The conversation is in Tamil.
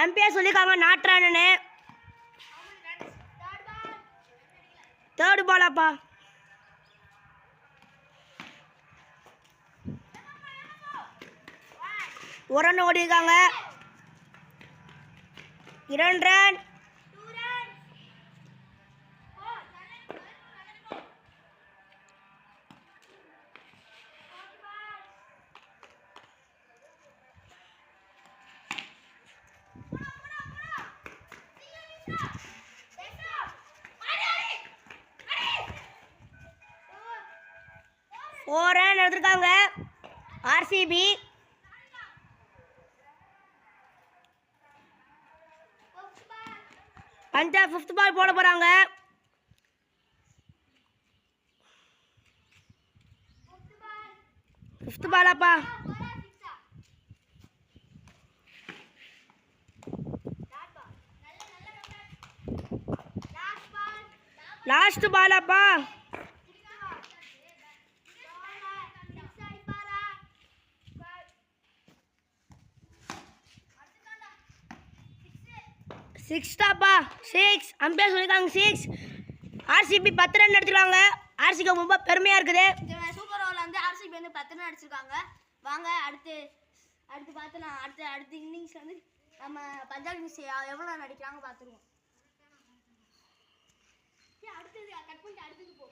அம்பையர் சொல்லியிருக்காங்க நாட் ரன்னு. தேர்ட் பாலாப்பா. ஒரு ரன் ஓடிருக்காங்க. 2 ரன். ஒரு ரன் எடுத்திருக்காங்க ஆர்சிபி. அந்த 5th பால் போட போறாங்க. ஃபிஃப்த் பாலாப்பா. லாஸ்ட் பாலாப்பா. சிக்ஸ்டாப்பா. 6. அம்பையர் சொல்லியிருக்காங்க 6. ஆர்சிபி 10 ரன் எடுத்துருக்காங்க. ஆர்சிபி ரொம்ப பெருமையாக இருக்குது. சூப்பர் ஓவரில் வந்து ஆர்சிபி வந்து 10 ரன் அடிச்சிருக்காங்க. வாங்க அடுத்து பார்த்தலாம். அடுத்த இன்னிங்ஸில் வந்து நம்ம பஞ்சாப் கிங்ஸ் எவ்வளோ ரன் அடிக்கிறாங்க பார்த்துருவோம். அடுத்தது கட் பண்ணிட்டு அடுத்தது போ.